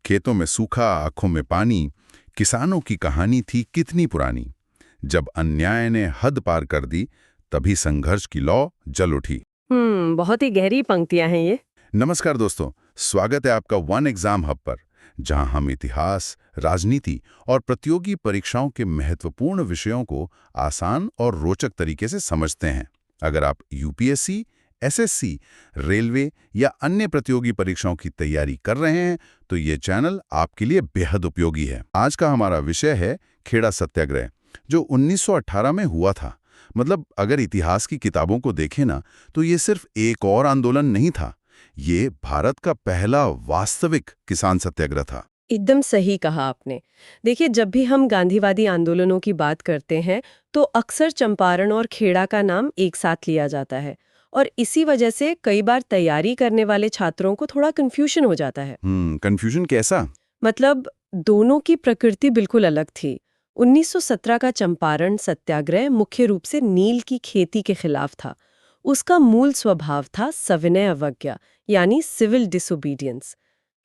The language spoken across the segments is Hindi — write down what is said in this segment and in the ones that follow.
खेतों में सूखा, आंखों में पानी, किसानों की कहानी थी कितनी पुरानी। जब अन्याय ने हद पार कर दी, तभी संघर्ष की लौ जल उठी। बहुत ही गहरी पंक्तियां हैं ये। नमस्कार दोस्तों, स्वागत है आपका वन एग्जाम हब पर, जहां हम इतिहास, राजनीति और प्रतियोगी परीक्षाओं के महत्वपूर्ण विषयों को आसान और रोचक तरीके से समझते हैं। अगर आप यूपीएससी, एसएससी, रेलवे या अन्य प्रतियोगी परीक्षाओं की तैयारी कर रहे हैं, तो ये चैनल आपके लिए बेहद उपयोगी है। आज का हमारा विषय है खेड़ा सत्याग्रह, जो 1918 में हुआ था। मतलब अगर इतिहास की किताबों को देखें ना, तो ये सिर्फ एक और आंदोलन नहीं था, ये भारत का पहला वास्तविक किसान सत्याग्रह था। एकदम सही कहा आपने। देखिए, जब भी हम गांधीवादी आंदोलनों की बात करते हैं तो अक्सर चंपारण और खेड़ा का नाम एक साथ लिया जाता है, और इसी वजह से कई बार तैयारी करने वाले छात्रों को थोड़ा कंफ्यूजन हो जाता है। कंफ्यूजन कैसा? मतलब दोनों की प्रकृति बिल्कुल अलग थी। 1917 का चंपारण सत्याग्रह मुख्य रूप से नील की खेती के खिलाफ था। उसका मूल स्वभाव था सविनय अवज्ञा, यानी सिविल डिसोबीडियंस।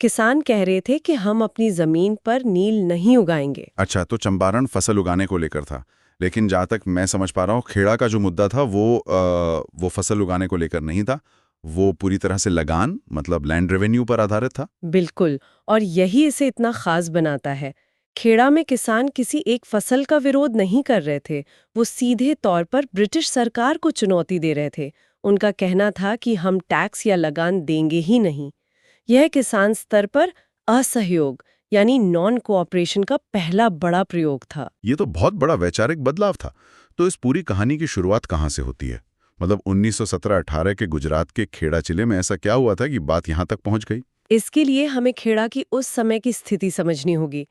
किसान कह रहे थे कि हम अपनी जमीन पर नील नहीं उगाएंगे। अच्छा, तो चंपारण फसल उगाने को लेकर था, लेकिन जहाँ तक मैं समझ पा रहा हूँ, खेड़ा का जो मुद्दा था वो फसल उगाने को लेकर नहीं था। वो पूरी तरह से लगान, मतलब लैंड रेवेन्यू पर आधारित था। बिल्कुल, और यही इसे इतना खास बनाता है। खेड़ा में किसान किसी एक फसल का विरोध नहीं कर रहे थे, वो सीधे तौर पर ब्रिटिश सरकार को चुनौती दे रहे थे। उनका कहना था कि हम टैक्स या लगान देंगे ही नहीं। यह किसान स्तर पर असहयोग यानी नॉन कोऑपरेशन का पहला बड़ा प्रयोग था। ये तो बहुत बड़ा वैचारिक बदलाव था। तो इस पूरी कहानी की शुरुआत कहाँ से होती है? मतलब 1917-18 के गुजरात के खेड़ा जिले में ऐसा क्या हुआ था कि बात यहाँ तक पहुँच गई? इसके लिए हमें खेड़ा की उस समय की स्थिति समझनी होगी।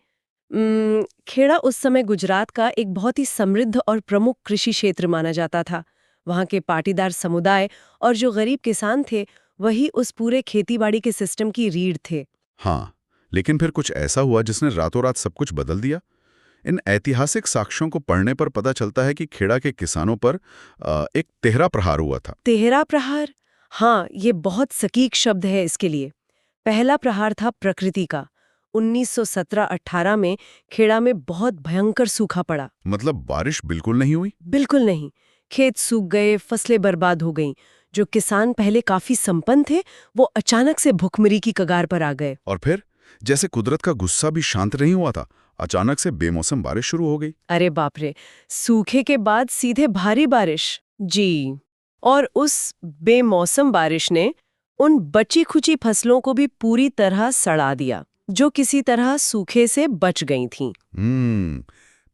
खेड़ा उस समय गुजरात का एक बहुत ही समृद्ध और प्रमुख कृषि क्षेत्र माना जाता था। वहाँ के पाटीदार समुदाय और जो गरीब किसान थे, वही उस पूरे खेतीबाड़ी के सिस्टम की रीढ़ थे। हाँ, लेकिन फिर कुछ ऐसा हुआ जिसने रातों रात सब कुछ बदल दिया। इन ऐतिहासिक साक्ष्यों को पढ़ने पर पता चलता है कि खेड़ा के किसानों पर एक तिहरा प्रहार हुआ था। तेहरा प्रहार? हाँ, ये बहुत सटीक शब्द है इसके लिए। पहला प्रहार था प्रकृति का। 1917-18 में खेड़ा में बहुत भयंकर सूखा पड़ा। मतलब बारिश बिल्कुल नहीं हुई? बिल्कुल नहीं। खेत सूख गए, फसलें बर्बाद हो गईं। जो किसान पहले काफी संपन्न थे, वो अचानक से भुखमरी की कगार पर आ गए। और फिर जैसे कुदरत का गुस्सा भी शांत नहीं हुआ था, अचानक से बेमौसम बारिश शुरू हो गई। अरे बाप रे! सूखे के बाद सीधे भारी बारिश। जी। और उस बेमौसम बारिश ने उन बची-खुची फसलों को भी पूरी तरह सड़ा दिया, जो किसी तरह सूखे से बच गई थीं।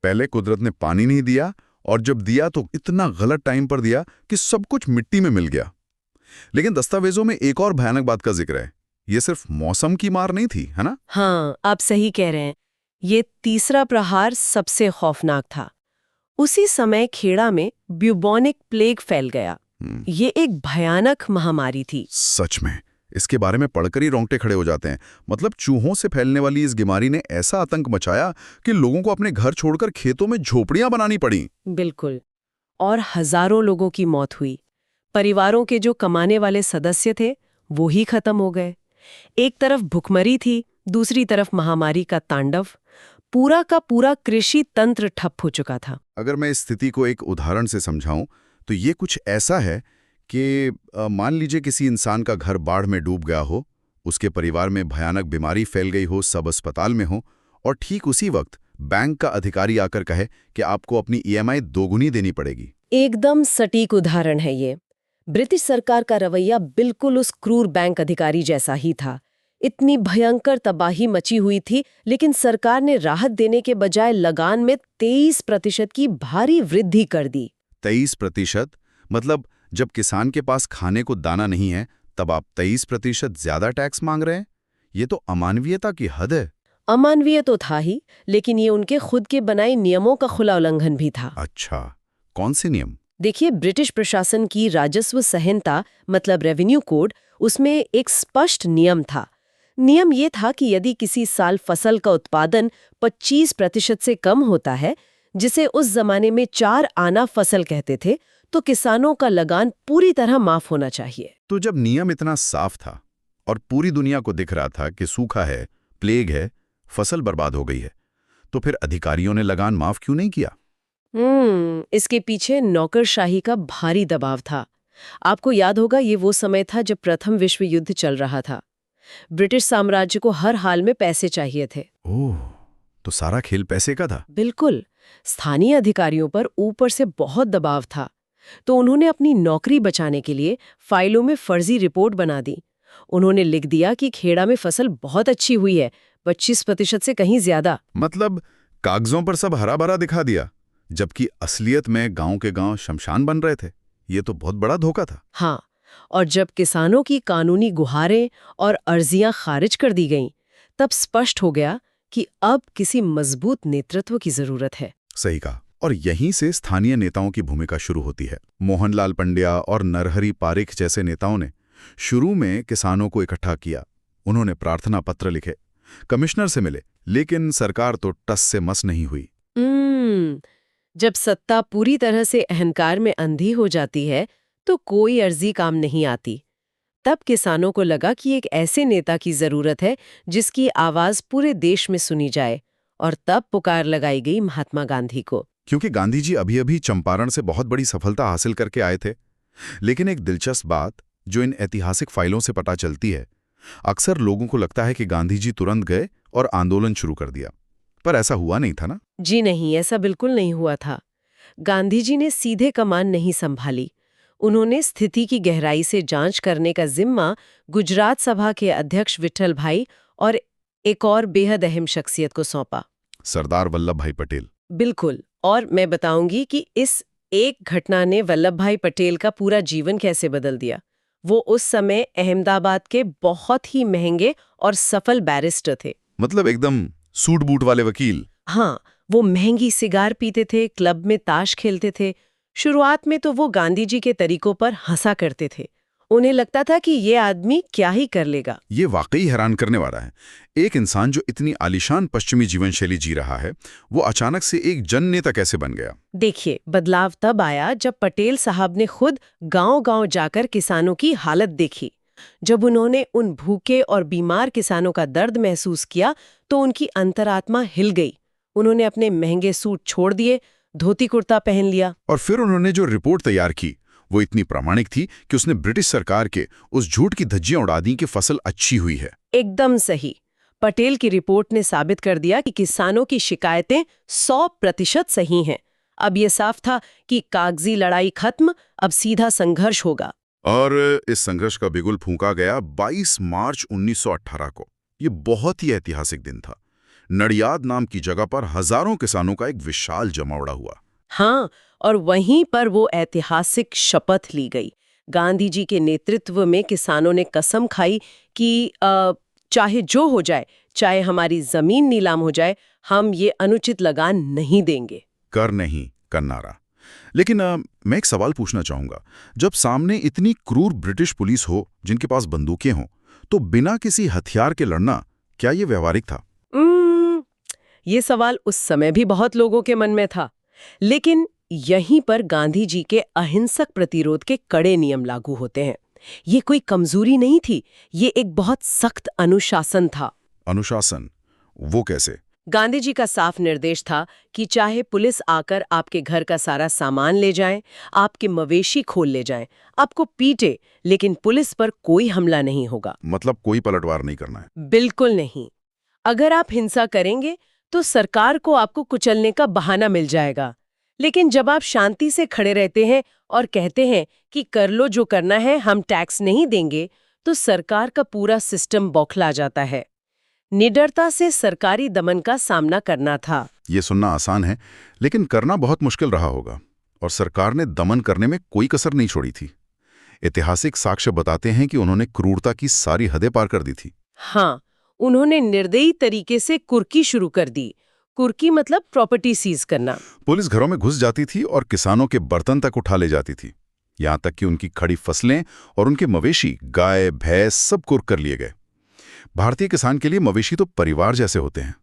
पहले कुदरत ने पानी नहीं दिया, और जब दिया तो इतना गलत टाइम पर दिया कि सब कुछ मिट्टी में मिल गया। लेकिन दस्तावेजों में एक और भयानक बात का जिक्र है। ये सिर्फ मौसम की मार नहीं थी, है ना? हाँ, आप सही कह रहे हैं। ये तीसरा प्रहार सबसे खौफनाक था। उसी समय खेड़ा में ब्यूबोनिक प्लेग फैल गया। ये एक भयानक महामारी थी। सच में, इसके बारे में पढ़कर ही रोंगटे खड़े हो जाते हैं। मतलब चूहों से फैलने वाली इस बीमारी ने ऐसा आतंक मचाया कि लोगों को अपने घर छोड़कर खेतों में झोपड़ियां बनानी पड़ी। बिल्कुल। और हजारों लोगों की मौत हुई। परिवारों के जो कमाने वाले सदस्य थे, वो ही खत्म हो गए। एक तरफ भुखमरी थी, दूसरी तरफ महामारी का तांडव। पूरा का पूरा कृषि तंत्र ठप हो चुका था। अगर मैं इस स्थिति को एक उदाहरण से समझाऊं, तो ये कुछ ऐसा है कि मान लीजिए किसी इंसान का घर बाढ़ में डूब गया हो, उसके परिवार में भयानक बीमारी फैल गई हो, सब अस्पताल में हो, और ठीक उसी वक्त बैंक का अधिकारी आकर कहे कि आपको अपनी ईएमआई दोगुनी देनी पड़ेगी। एकदम सटीक उदाहरण है ये। ब्रिटिश सरकार का रवैया बिल्कुल उस क्रूर बैंक अधिकारी जैसा ही था। इतनी भयंकर तबाही मची हुई थी, लेकिन सरकार ने राहत देने के बजाय लगान में 23% की भारी वृद्धि कर दी। 23%? मतलब जब किसान के पास खाने को दाना नहीं है, तब आप 23% ज्यादा टैक्स मांग रहे हैं? ये तो अमानवीयता की हद है। अमानवीय तो था ही, लेकिन ये उनके खुद के बनाए नियमों का खुला उल्लंघन भी था। अच्छा, कौन से नियम? देखिए, ब्रिटिश प्रशासन की राजस्व संहिता मतलब रेवेन्यू कोड, उसमें एक स्पष्ट नियम था। नियम ये था कि यदि किसी साल फसल का उत्पादन 25% से कम होता है, जिसे उस जमाने में 4 आना फसल कहते थे, तो किसानों का लगान पूरी तरह माफ होना चाहिए। तो जब नियम इतना साफ था और पूरी दुनिया को दिख रहा था कि सूखा है, प्लेग है, फसल बर्बाद हो गई है, तो फिर अधिकारियों ने लगान माफ क्यों नहीं किया? इसके पीछे नौकरशाही का भारी दबाव था। आपको याद होगा ये वो समय था जब प्रथम विश्व युद्ध चल रहा था। ब्रिटिश साम्राज्य को हर हाल में पैसे चाहिए थे। ओह, तो सारा खेल पैसे का था। बिल्कुल। स्थानीय अधिकारियों पर ऊपर से बहुत दबाव था, तो उन्होंने अपनी नौकरी बचाने के लिए फाइलों में फर्जी रिपोर्ट बना दी। उन्होंने लिख दिया कि खेड़ा में फसल बहुत अच्छी हुई है, 25% से कहीं ज्यादा। मतलब कागजों पर सब हरा भरा दिखा दिया, जबकि असलियत में गांव के गांव शमशान बन रहे थे। ये तो बहुत बड़ा धोखा था। हाँ, और जब किसानों की कानूनी गुहारें और अर्जियां खारिज कर दी गईं, तब स्पष्ट हो गया कि अब किसी मजबूत नेतृत्व की जरूरत है। सही कहा। और यहीं से स्थानीय नेताओं की भूमिका शुरू होती है। मोहनलाल पंड्या और नरहरि पारिख जैसे नेताओं ने शुरू में किसानों को इकट्ठा किया। उन्होंने प्रार्थना पत्र लिखे, कमिश्नर से मिले, लेकिन सरकार तो टस से मस नहीं हुई। जब सत्ता पूरी तरह से अहंकार में अंधी हो जाती है, तो कोई अर्जी काम नहीं आती। तब किसानों को लगा कि एक ऐसे नेता की जरूरत है जिसकी आवाज पूरे देश में सुनी जाए, और तब पुकार लगाई गई महात्मा गांधी को। क्योंकि गांधी जी अभी अभी चंपारण से बहुत बड़ी सफलता हासिल करके आए थे। लेकिन एक दिलचस्प बात जो इन ऐतिहासिक फाइलों से पता चलती है, अक्सर लोगों को लगता है कि गांधी जी तुरंत गए और आंदोलन शुरू कर दिया, पर ऐसा हुआ नहीं था ना। जी नहीं, ऐसा बिल्कुल नहीं हुआ था। गांधी जी ने सीधे कमान नहीं संभाली। उन्होंने स्थिति की गहराई से जांच करने का जिम्मा गुजरात सभा के अध्यक्ष विठल भाई और एक और बेहद अहम शख्सियत को सौंपा, सरदार वल्लभ भाई पटेल। बिल्कुल। और मैं बताऊंगी कि इस एक घटना ने वल्लभ भाई पटेल का पूरा जीवन कैसे बदल दिया। वो उस समय अहमदाबाद के बहुत ही महंगे और सफल बैरिस्टर थे। मतलब एकदम सूट बूट वाले वकील। हाँ, वो महंगी सिगार पीते थे, क्लब में ताश खेलते थे। शुरुआत में तो वो गांधी जी के तरीकों पर हंसा करते थे। उन्हें लगता था कि ये आदमी क्या ही कर लेगा। ये वाकई हैरान करने वाला है। एक इंसान जो इतनी आलीशान पश्चिमी जीवन शैली जी रहा है, वो अचानक से एक जननेता कैसे बन गया? देखिए, बदलाव तब आया जब पटेल साहब ने खुद गांव-गांव जाकर किसानों की हालत देखी। जब उन्होंने उन भूखे और बीमार किसानों का दर्द महसूस किया, तो उनकी अंतरात्मा हिल गई। उन्होंने अपने महंगे सूट छोड़ दिए, धोती कुर्ता पहन लिया। और फिर उन्होंने जो रिपोर्ट तैयार की, वो इतनी प्रामाणिक थी कि उसने ब्रिटिश सरकार के उस झूठ की धज्जियां उड़ा दी कि फसल अच्छी हुई है। एकदम सही। पटेल की रिपोर्ट ने साबित कर दिया कि किसानों की शिकायतें 100% सही हैं। अब ये साफ था कि कागजी लड़ाई खत्म, अब सीधा संघर्ष होगा। और इस संघर्ष का बिगुल फूंका गया 22 मार्च 1918 को। ये बहुत ही ऐतिहासिक दिन था। नडियाद नाम की जगह पर हजारों किसानों का एक विशाल जमावड़ा हुआ। हाँ, और वहीं पर वो ऐतिहासिक शपथ ली गई। गांधी जी के नेतृत्व में किसानों ने कसम खाई कि चाहे जो हो जाए, चाहे हमारी जमीन नीलाम हो जाए, हम ये अनुचित लगान नहीं देंगे। कर नहीं करनारा। लेकिन मैं एक सवाल पूछना चाहूंगा। जब सामने इतनी क्रूर ब्रिटिश पुलिस हो जिनके पास बंदूकें हों, तो बिना किसी हथियार के लड़ना, क्या ये व्यवहारिक था? ये सवाल उस समय भी बहुत लोगों के मन में था। लेकिन यहीं पर गांधी जी के अहिंसक प्रतिरोध के कड़े नियम लागू होते हैं। ये कोई कमजोरी नहीं थी, ये एक बहुत सख्त अनुशासन था। अनुशासन? वो कैसे? गांधी जी का साफ निर्देश था कि चाहे पुलिस आकर आपके घर का सारा सामान ले जाए, आपके मवेशी खोल ले जाए, आपको पीटे, लेकिन पुलिस पर कोई हमला नहीं होगा। मतलब कोई पलटवार नहीं करना है? बिल्कुल नहीं। अगर आप हिंसा करेंगे तो सरकार को आपको कुचलने का बहाना मिल जाएगा। लेकिन जब आप शांति से खड़े रहते हैं और कहते हैं कि कर लो जो करना है, हम टैक्स नहीं देंगे, तो सरकार का पूरा सिस्टम बौखला जाता है। निडरता से सरकारी दमन का सामना करना था। ये सुनना आसान है, लेकिन करना बहुत मुश्किल रहा होगा। और सरकार ने दमन करने में कोई कसर नहीं छोड़ी थी। ऐतिहासिक साक्ष्य बताते हैं कि उन्होंने क्रूरता की सारी हदें पार कर दी थी। हाँ, उन्होंने निर्दयी तरीके से कुर्की शुरू कर दी। कुर्की मतलब प्रॉपर्टी सीज करना। पुलिस घरों में घुस जाती थी और किसानों के बर्तन तक उठा ले जाती थी। यहाँ तक कि उनकी खड़ी फसलें और उनके मवेशी, गाय, भैंस सब कुर्क कर लिए गए। भारतीय किसान के लिए मवेशी तो परिवार जैसे होते हैं।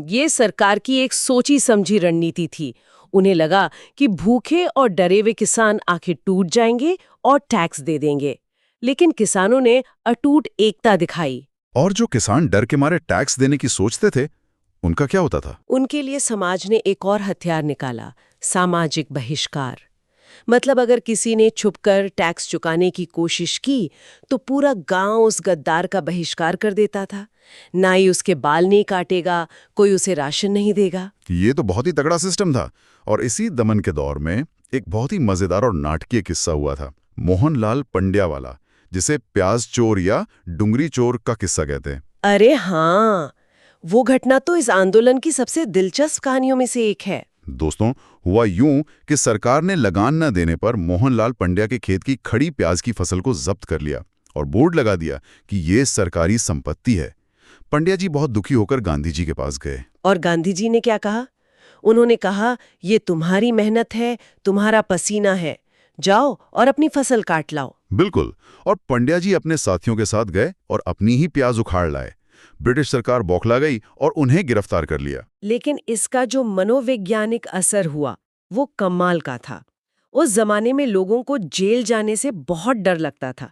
ये सरकार की एक सोची समझी रणनीति थी। उन्हें लगा कि भूखे और डरे हुए किसान आखिर टूट जाएंगे और टैक्स दे देंगे। लेकिन किसानों ने अटूट एकता दिखाई। और जो किसान डर के मारे टैक्स देने की सोचते थे, उनका क्या होता था? उनके लिए समाज ने एक और हथियार निकाला, सामाजिक बहिष्कार। मतलब अगर किसी ने छुपकर टैक्स चुकाने की कोशिश की तो पूरा गांव उस गद्दार का बहिष्कार कर देता था। नाई उसके बाल नहीं काटेगा, कोई उसे राशन नहीं देगा। ये तो बहुत ही तगड़ा सिस्टम था। और इसी दमन के दौर में एक बहुत ही मजेदार और नाटकीय किस्सा हुआ था, मोहनलाल पंड्या वाला, जिसे प्याज चोर या डुंगरी चोर का किस्सा कहते हैं। अरे हाँ, वो घटना तो इस आंदोलन की सबसे दिलचस्प कहानियों में से एक है। दोस्तों, हुआ यूं कि सरकार ने लगान न देने पर मोहनलाल पंड्या के खेत की खड़ी प्याज की फसल को जब्त कर लिया और बोर्ड लगा दिया कि ये सरकारी संपत्ति है। पंड्या जी बहुत दुखी होकर गांधी जी के पास गए। और गांधी जी ने क्या कहा? उन्होंने कहा, ये तुम्हारी मेहनत है, तुम्हारा पसीना है, जाओ और अपनी फसल काट लाओ। बिल्कुल। और पंड्या जी अपने साथियों के साथ गए और अपनी ही प्याज उखाड़ लाए। ब्रिटिश सरकार बौखला गई और उन्हें गिरफ्तार कर लिया। लेकिन इसका जो मनोवैज्ञानिक असर हुआ वो कमाल का था। उस जमाने में लोगों को जेल जाने से बहुत डर लगता था।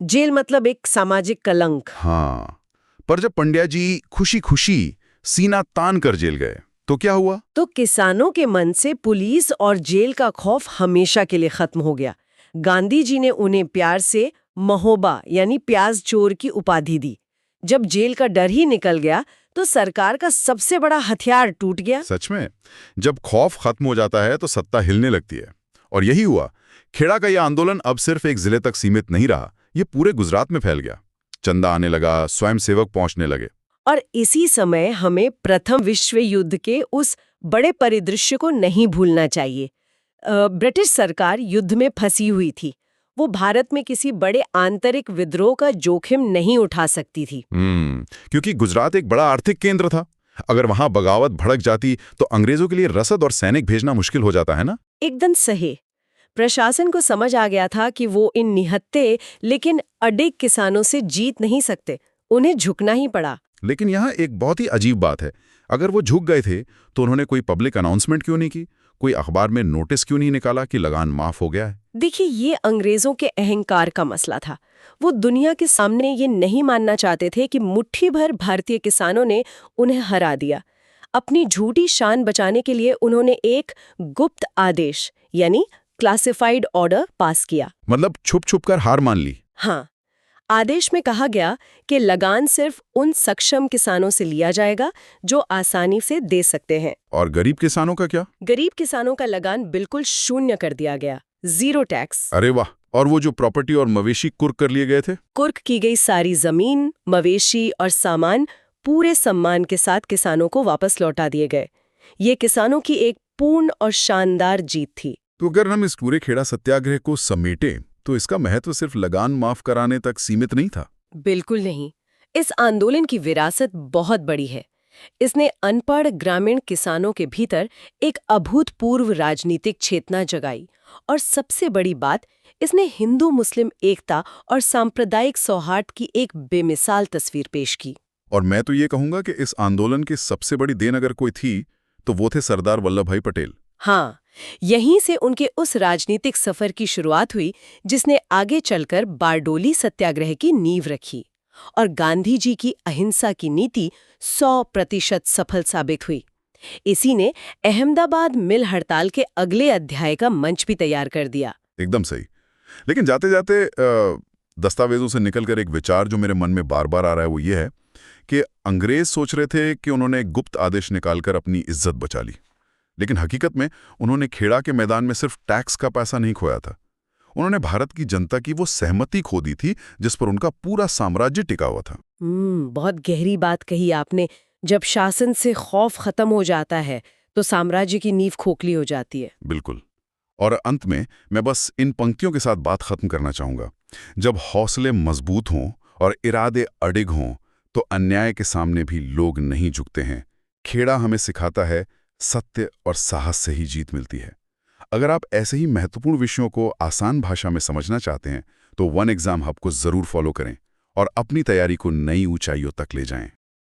जेल मतलब एक सामाजिक कलंक। हाँ, पर जब पंड्या जी खुशी खुशी सीना तान कर जेल गए तो क्या हुआ? तो किसानों के मन से पुलिस और जेल का खौफ हमेशा के लिए खत्म हो गया। गांधी जी ने उन्हें प्यार से महोबा यानी प्याज चोर की उपाधि दी। जब जेल का डर ही निकल गया तो सरकार का सबसे बड़ा हथियार टूट गया। सच में, जब खौफ खत्म हो जाता है तो सत्ता हिलने लगती है। और यही हुआ। खेड़ा का यह आंदोलन अब सिर्फ एक जिले तक सीमित नहीं रहा, ये पूरे गुजरात में फैल गया। चंदा आने लगा, स्वयंसेवक पहुंचने लगे। और इसी समय हमें प्रथम विश्व युद्ध के उस बड़े परिदृश्य को नहीं भूलना चाहिए। ब्रिटिश सरकार युद्ध में फंसी हुई थी। वो भारत में किसी बड़े आंतरिक विद्रोह का जोखिम नहीं उठा सकती थी। क्योंकि गुजरात एक बड़ा आर्थिक केंद्र था। अगर वहां बगावत भड़क जाती तो अंग्रेजों के लिए रसद और सैनिक भेजना मुश्किल हो जाता है ना? एकदम सही। प्रशासन को समझ आ गया था कि वो इन निहत्थे लेकिन अडिग किसानों से जीत नहीं सकते, उन्हें झुकना ही पड़ा। लेकिन यहाँ एक बहुत ही अजीब बात है। अगर वो झुक गए थे तो उन्होंने कोई पब्लिक अनाउंसमेंट क्यों नहीं की? कोई अखबार में नोटिस क्यों नहीं निकाला कि लगान माफ हो गया है? देखिए, ये अंग्रेजों के अहंकार का मसला था। वो दुनिया के सामने ये नहीं मानना चाहते थे कि मुट्ठी भर भारतीय किसानों ने उन्हें हरा दिया। अपनी झूठी शान बचाने के लिए उन्होंने एक गुप्त आदेश यानी क्लासिफाइड ऑर्डर पास किया। मतलब छुप छुप कर हार मान ली? हाँ, आदेश में कहा गया कि लगान सिर्फ उन सक्षम किसानों से लिया जाएगा जो आसानी से दे सकते हैं। और गरीब किसानों का क्या? गरीब किसानों का लगान बिल्कुल शून्य कर दिया गया, 0 टैक्स। अरे वाह! और वो जो प्रॉपर्टी और मवेशी कुर्क कर लिए गए थे? कुर्क की गई सारी जमीन, मवेशी और सामान पूरे सम्मान के साथ किसानों को वापस लौटा दिए गए। ये किसानों की एक पूर्ण और शानदार जीत थी। तो अगर हम इस पूरे खेड़ा सत्याग्रह को समेटें तो इसका महत्व सिर्फ लगान माफ कराने तक सीमित नहीं था। बिल्कुल नहीं। इस आंदोलन की विरासत बहुत बड़ी है। इसने अनपढ़ ग्रामीण किसानों के भीतर एक अभूतपूर्व राजनीतिक चेतना जगाई और सबसे बड़ी बात, इसने हिंदू मुस्लिम एकता और सांप्रदायिक सौहार्द की एक बेमिसाल तस्वीर पेश की। और मैं तो ये कहूंगा कि इस आंदोलन की सबसे बड़ी देन अगर कोई थी तो वो थे सरदार वल्लभ भाई पटेल। हाँ, यहीं से उनके उस राजनीतिक सफर की शुरुआत हुई जिसने आगे चलकर बारडोली सत्याग्रह की नींव रखी। और गांधी जी की अहिंसा की नीति 100% सफल साबित हुई। इसी ने अहमदाबाद मिल हड़ताल के अगले अध्याय का मंच भी तैयार कर दिया। एकदम सही। लेकिन जाते जाते दस्तावेजों से निकलकर एक विचार जो मेरे मन में बार बार आ रहा है वो ये है कि अंग्रेज सोच रहे थे कि उन्होंने गुप्त आदेश निकालकर अपनी इज्जत बचा ली। लेकिन हकीकत में उन्होंने खेड़ा के मैदान में सिर्फ टैक्स का पैसा नहीं खोया था, उन्होंने भारत की जनता की वो सहमति खो दी थी जिस पर उनका पूरा साम्राज्य टिका हुआ था। बहुत गहरी बात कही आपने। जब शासन से खौफ खत्म हो जाता है तो साम्राज्य की नींव खोखली हो जाती है। बिल्कुल। और अंत में मैं बस इन पंक्तियों के साथ बात खत्म करना चाहूंगा। जब हौसले मजबूत हों और इरादे अडिग हों तो अन्याय के सामने भी लोग नहीं झुकते हैं। खेड़ा हमें सिखाता है सत्य और साहस से ही जीत मिलती है। अगर आप ऐसे ही महत्वपूर्ण विषयों को आसान भाषा में समझना चाहते हैं तो वन एग्जाम हब को जरूर फॉलो करें और अपनी तैयारी को नई ऊंचाइयों तक ले जाएं।